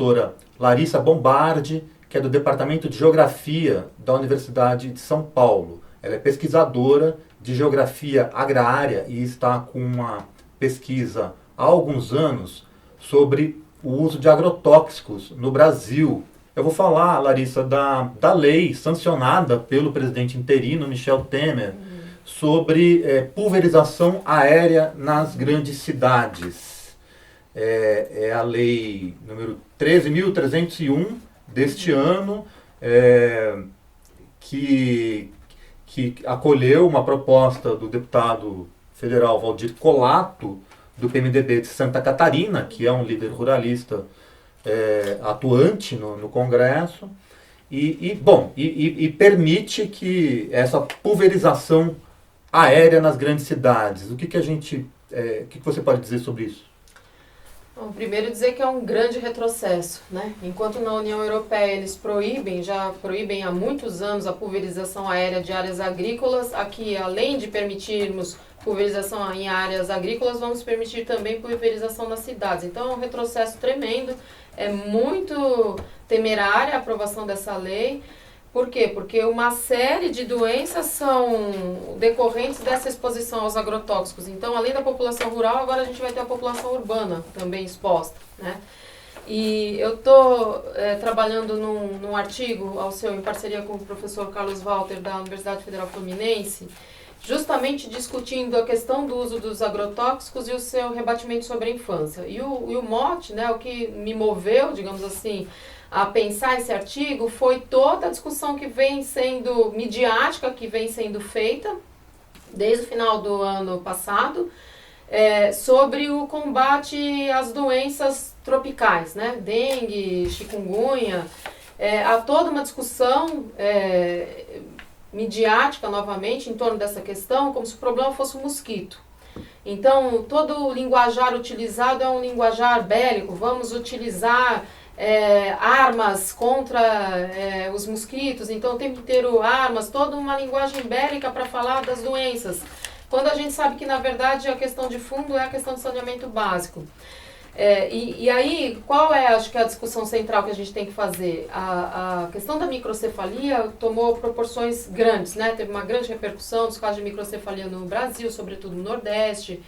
professora Larissa Bombardi, que é do Departamento de Geografia da Universidade de São Paulo. Ela é pesquisadora de geografia agrária e está com uma pesquisa há alguns anos sobre o uso de agrotóxicos no Brasil. Eu vou falar, Larissa, da lei sancionada pelo presidente interino, Michel Temer, sobre pulverização aérea nas grandes cidades. É a lei número 13.301 deste ano, que acolheu uma proposta do deputado federal Valdir Colato, do PMDB de Santa Catarina, que é um líder ruralista atuante no Congresso, e permite que essa pulverização aérea nas grandes cidades. O que você pode dizer sobre isso? Bom, primeiro dizer que é um grande retrocesso, né? Enquanto na União Europeia eles já proíbem há muitos anos a pulverização aérea de áreas agrícolas, aqui além de permitirmos pulverização em áreas agrícolas, vamos permitir também pulverização nas cidades. Então é um retrocesso tremendo, é muito temerária a aprovação dessa lei. Por quê? Porque uma série de doenças são decorrentes dessa exposição aos agrotóxicos. Então, além da população rural, agora a gente vai ter a população urbana também exposta, né? E eu estou trabalhando num artigo em parceria com o professor Carlos Walter, da Universidade Federal Fluminense, justamente discutindo a questão do uso dos agrotóxicos e o seu rebatimento sobre a infância. E o mote, né, o que me moveu, digamos assim, a pensar esse artigo foi toda a discussão que vem sendo midiática, que vem sendo feita desde o final do ano passado, sobre o combate às doenças tropicais, né? Dengue, chikungunya. Há toda uma discussão midiática, novamente, em torno dessa questão, como se o problema fosse o mosquito. Então, todo o linguajar utilizado é um linguajar bélico. Vamos utilizar armas contra os mosquitos, então o tempo inteiro armas, toda uma linguagem bélica para falar das doenças, quando a gente sabe que na verdade a questão de fundo é a questão do saneamento básico. E aí, qual acho que é a discussão central que a gente tem que fazer? A questão da microcefalia tomou proporções grandes, né? Teve uma grande repercussão dos casos de microcefalia no Brasil, sobretudo no Nordeste,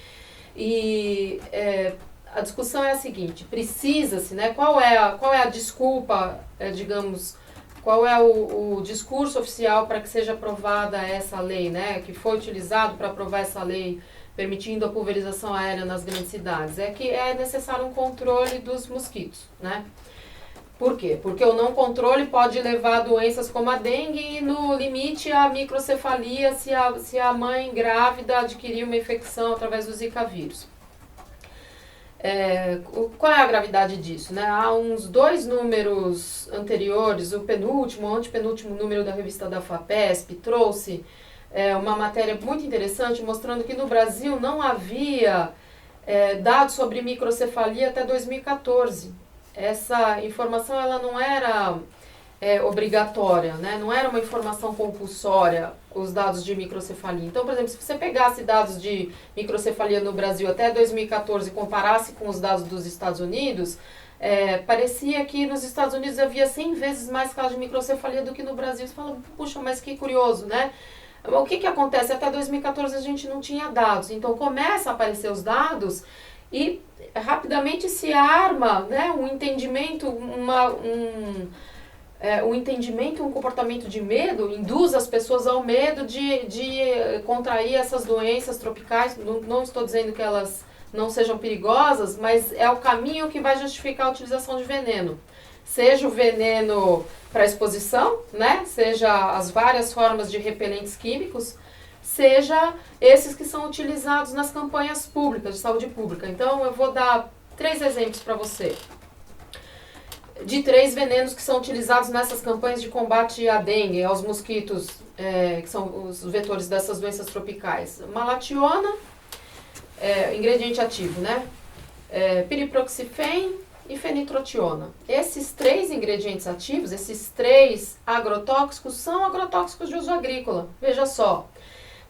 e a discussão é a seguinte: precisa-se, né? Qual é a desculpa, digamos, qual é o discurso oficial para que seja aprovada essa lei, né? Que foi utilizado para aprovar essa lei permitindo a pulverização aérea nas grandes cidades? É que é necessário um controle dos mosquitos, né? Por quê? Porque o não controle pode levar a doenças como a dengue e, no limite, a microcefalia se a mãe grávida adquirir uma infecção através do Zika vírus. Qual é a gravidade disso, né? Há uns 2 números anteriores, o penúltimo, o antepenúltimo número da revista da FAPESP trouxe uma matéria muito interessante mostrando que no Brasil não havia dados sobre microcefalia até 2014. Essa informação ela não era obrigatória, né? Não era uma informação compulsória, os dados de microcefalia. Então, por exemplo, se você pegasse dados de microcefalia no Brasil até 2014 e comparasse com os dados dos Estados Unidos, parecia que nos Estados Unidos havia 100 vezes mais casos de microcefalia do que no Brasil. Você fala, puxa, mas que curioso, né? O que acontece? Até 2014 a gente não tinha dados. Então, começa a aparecer os dados e rapidamente se arma, né, um entendimento, um comportamento de medo, induz as pessoas ao medo de contrair essas doenças tropicais. Não estou dizendo que elas não sejam perigosas, mas é o caminho que vai justificar a utilização de veneno. Seja o veneno para exposição, né? Seja as várias formas de repelentes químicos, seja esses que são utilizados nas campanhas públicas de saúde pública. Então, eu vou dar 3 exemplos para você de 3 venenos que são utilizados nessas campanhas de combate à dengue, aos mosquitos, que são os vetores dessas doenças tropicais. Malationa, ingrediente ativo, né? Piriproxifene e fenitrotiona. Esses 3 ingredientes ativos, esses 3 agrotóxicos, são agrotóxicos de uso agrícola. Veja só,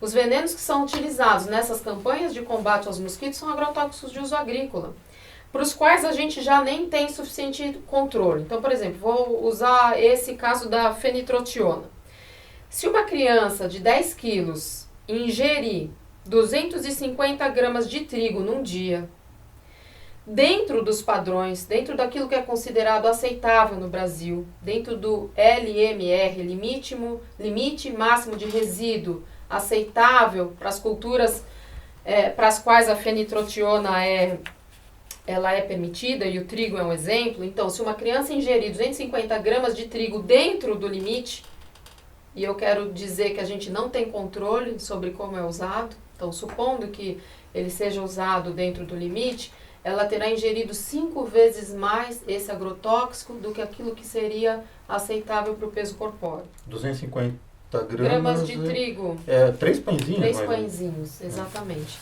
os venenos que são utilizados nessas campanhas de combate aos mosquitos são agrotóxicos de uso agrícola. para os quais a gente já nem tem suficiente controle. Então, por exemplo, vou usar esse caso da fenitrotiona. Se uma criança de 10 quilos ingerir 250 gramas de trigo num dia, dentro dos padrões, dentro daquilo que é considerado aceitável no Brasil, dentro do LMR, limite máximo de resíduo aceitável para as culturas para as quais a fenitrotiona ela é permitida, e o trigo é um exemplo. Então, se uma criança ingerir 250 gramas de trigo dentro do limite, e eu quero dizer que a gente não tem controle sobre como é usado, então, supondo que ele seja usado dentro do limite, ela terá ingerido 5 vezes mais esse agrotóxico do que aquilo que seria aceitável para o peso corpóreo. 250 gramas de trigo. 3 pãezinhos. 3 pãezinhos, exatamente.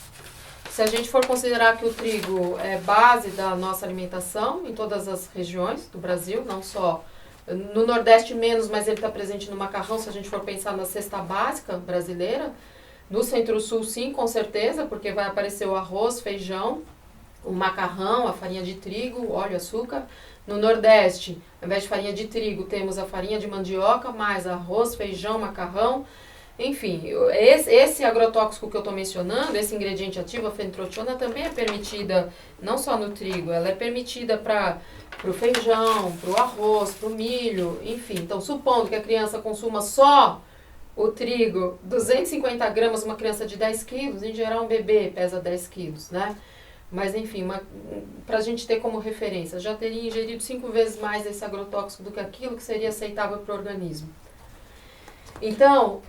Se a gente for considerar que o trigo é base da nossa alimentação em todas as regiões do Brasil, não só no Nordeste menos, mas ele está presente no macarrão, se a gente for pensar na cesta básica brasileira. No Centro-Sul, sim, com certeza, porque vai aparecer o arroz, feijão, o macarrão, a farinha de trigo, óleo, açúcar. No Nordeste, ao invés de farinha de trigo, temos a farinha de mandioca, mais arroz, feijão, macarrão. Enfim, esse agrotóxico que eu estou mencionando, esse ingrediente ativo, a fenitrotiona, também é permitida não só no trigo, ela é permitida para o feijão, para o arroz, para o milho, enfim. Então, supondo que a criança consuma só o trigo, 250 gramas, uma criança de 10 quilos, em geral um bebê pesa 10 quilos, né? Mas, enfim, para a gente ter como referência, já teria ingerido 5 vezes mais esse agrotóxico do que aquilo que seria aceitável para o organismo. Então,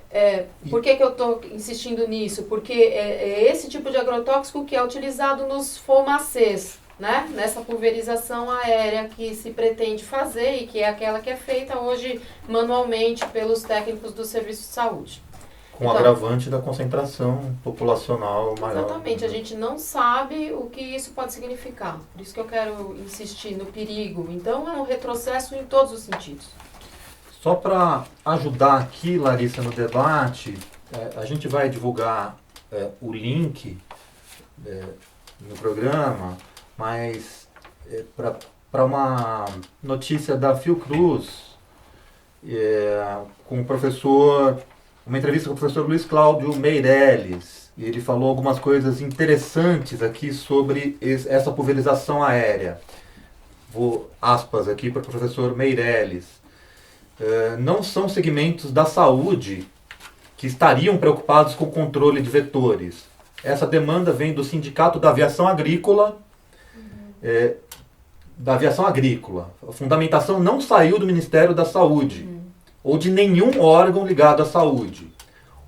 por que eu estou insistindo nisso? Porque é esse tipo de agrotóxico que é utilizado nos fumacês, né? Nessa pulverização aérea que se pretende fazer e que é aquela que é feita hoje manualmente pelos técnicos do serviço de saúde. Com então, agravante da concentração populacional maior. Exatamente, a gente não sabe o que isso pode significar. Por isso que eu quero insistir no perigo. Então, é um retrocesso em todos os sentidos. Só para ajudar aqui, Larissa, no debate, a gente vai divulgar o link no programa, mas para uma notícia da Fiocruz, com o professor, uma entrevista com o professor Luiz Cláudio Meirelles, e ele falou algumas coisas interessantes aqui sobre essa pulverização aérea. Vou aspas aqui para o professor Meirelles. Não são segmentos da saúde que estariam preocupados com o controle de vetores. Essa demanda vem do Sindicato da Aviação Agrícola. A fundamentação não saiu do Ministério da Saúde ou de nenhum órgão ligado à saúde.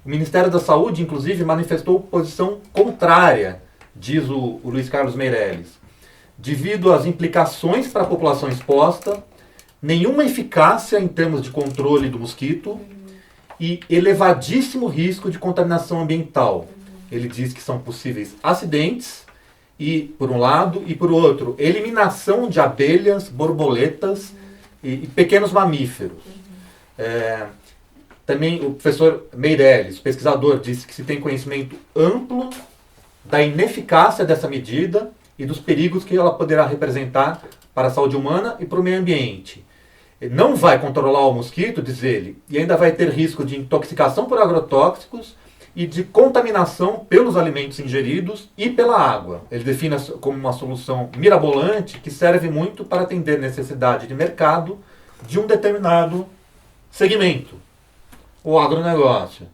O Ministério da Saúde, inclusive, manifestou posição contrária, diz o Luiz Carlos Meirelles, devido às implicações para a população exposta, nenhuma eficácia em termos de controle do mosquito e elevadíssimo risco de contaminação ambiental. Ele diz que são possíveis acidentes, e por um lado, e por outro, eliminação de abelhas, borboletas e pequenos mamíferos. Também o professor Meirelles, pesquisador, disse que se tem conhecimento amplo da ineficácia dessa medida e dos perigos que ela poderá representar para a saúde humana e para o meio ambiente. Não vai controlar o mosquito, diz ele, e ainda vai ter risco de intoxicação por agrotóxicos e de contaminação pelos alimentos ingeridos e pela água. Ele define como uma solução mirabolante que serve muito para atender necessidade de mercado de um determinado segmento, o agronegócio.